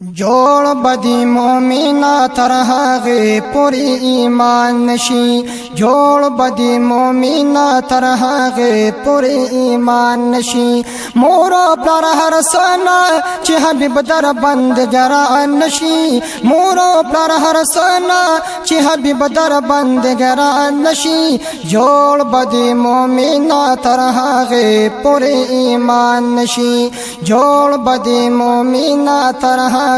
جوړ بدی مومنا تر هغه پوری ایمان نشي جوړ بدی مومنا تر هغه پوری ایمان نشي مور پر هر سنا چې حبیب در بندګران نشي مور پر هر سنا چې حبیب در بندګران نشي جوړ بدی مومنا تر هغه پوری ایمان نشي جوړ بدی مومنا تر هغه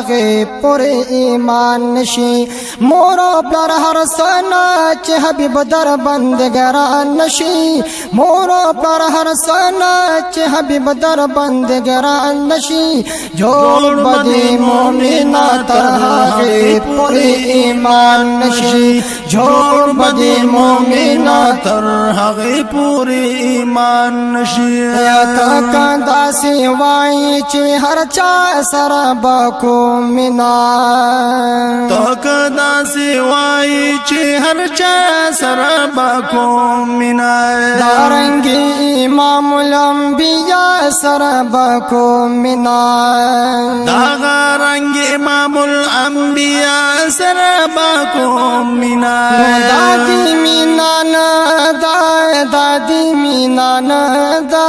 پوری ایمان نشي مور پر هر سنا چې حبیب در بندګران نشي مور پر هر سنا چې حبیب در بندګران نشي جوړ بدی مومنا تر هغه پوری ایمان نشي جوړ بدی مومنا تر هغه پوری ایمان نشي یا تا کندا سی وای چې هر چا سره بکو مینا تو کدا سی وای چې هر چا سره بکو مینا دارنګي امام الانبیاء سره بکو مینا دا رنگ امام الانبیاء سره بکو مینا دادی مینا ندا دادی مینا ندا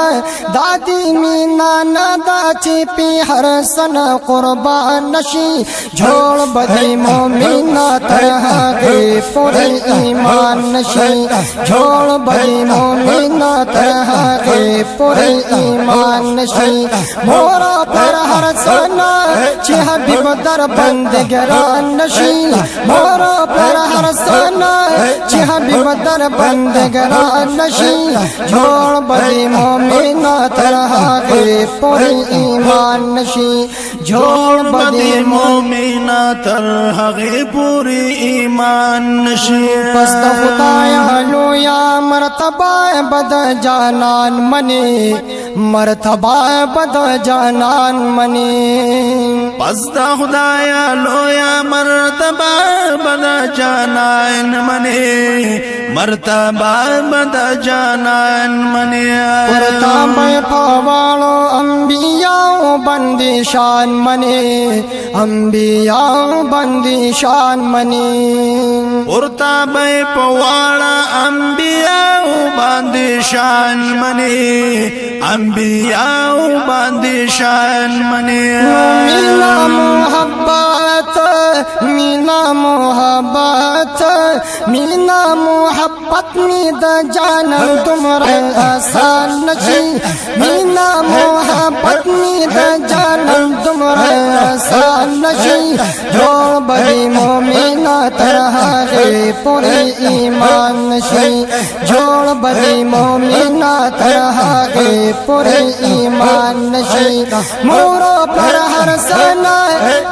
دادی مینا ندا چې په هر سن قربان نشي جوړ بدی مومنا تر هغه پوری ایمان نشي جوړ بدی مومنا تر هغه پوری ایمان نشي مور پر هر سنا چې حبیب در بندګران نشي مور پر هر سنا چې حبیب در بندګران نشي جوړ بدی مومنا تر هغه پوری ایمان نشي جوړ بدی مومنا تر هغه پوری ایمان نشي پس خدایا لویا مرتبه بد جانان منی مرتبه بد جانان منی پس دا خدایا لویا مرتبه بد جانان منی مرتبه بد جانان منی مرتبه پوالو انبیاء بندی شان منی انبیاء بندی شان منی مرتبه پوالا انبیاء بندی شان منی انبیاء بندی شان منی مینا محبت مینا محبت مینا محبت می د جانم تمہارا آسان نشي مینا محبت می د جانم تمہارا آسان نشي جوړ بدی مومنا تر هغه پوری ایمان نشي جوړ بدی مومنا تر هغه پوری ایمان نشي مور پر هر سنا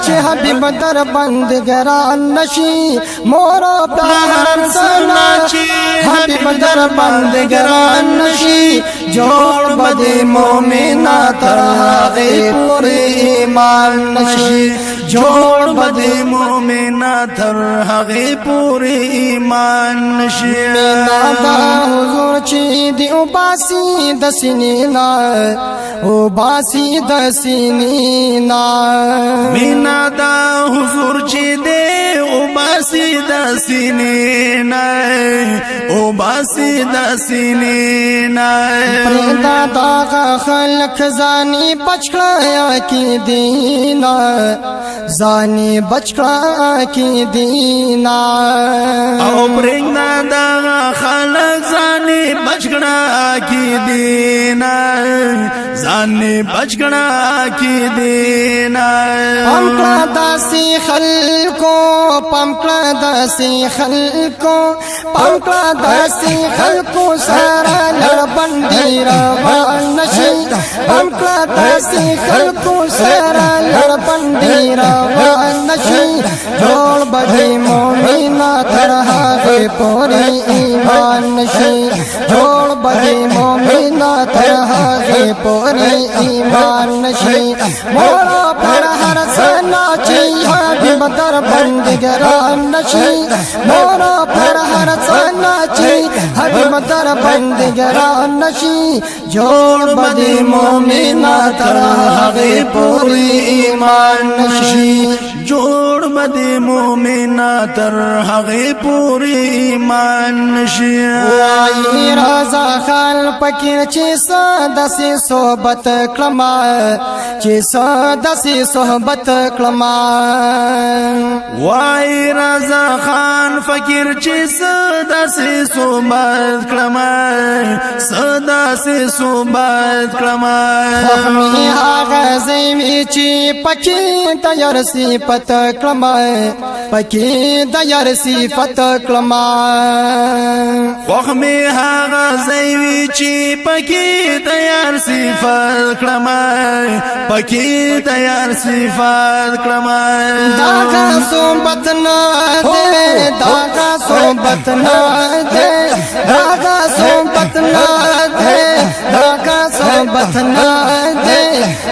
چې حبیب در بندګران نشي مور پر هر سنا چې حبیب در بندګران نشي جوړ بدی مومنا تر هغه پوری ایمان نشي جوړ بدی مومنا تر هغه پوری ایمان نشي مینا دا حضور چې دی او باسی د سینینا او باسی د سینینا مینا دا حضور چې دی او باسی د سینینا او باسی د سینینا پردا دا خلق زانی بچکړه کی دینا زانی بچکړه کی دینا او پردا دا خلق زانی بچکړه کی دینا زانی بچکړه کی دینا پمکړه داسي خلکو پمکړه داسي خلکو پمکړه داسي خلکو سره لړ بندي روان نشي پمکړه داسي خلکو سره لړ بندي روان نشي جوړ بدی مومنا تر هغه پوری ایمان نشي جوړ بدی مومنا تر هغه پوری ایمان نشي مور پر هر سنا چې حبیب بدر بندگران نشي مور پر هر څنا چی حبیب در بندگران نشي جوړ بدی مومنا تر هغه پوری ایمان نشي جوړ بدی مومنا تر هغه پوری ایمان نشي وای رضا خان فقیر چې سادسي صحبت کلمه چې سادسي صحبت کلمه وای رضا خان فقیر چې سادسي صحبت کلمه سادسي صحبت کلمه خمی هغه زمي چې پکې تیار صفت کلمه پکې تیار صفت کلمه خمی هغه زمي چې پکې تیار صفت کلمه پکې تیار صفات کلمه داغا صحبت نه دے داغا صحبت نه دے داغا صحبت نه دے داغا صحبت نه دے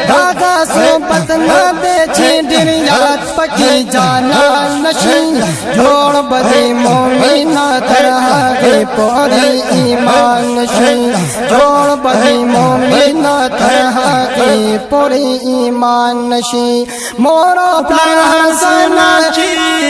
داغا صحبت نه دے چې ډیر یاد پکې جانا نشي جوړ بدی مومنا تر هغه پورې ایمان نشي جوړ بدی مومنا تر هغه پورې ایمان نشي مور پلار حسن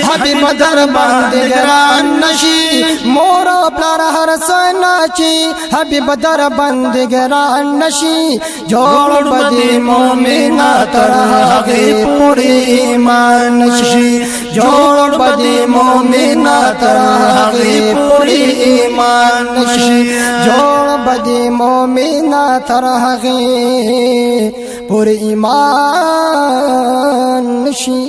حبیب در بندگران نشي مور پلار حسن چی حبیب در بندگران نشي جوړ بدی مومنا تر هغه پوری ایمان نشي جوړ بدی مومنا تر هغه پوری ایمان نشي جوړ بدی مومنا تر هغه پوری ایمان نشي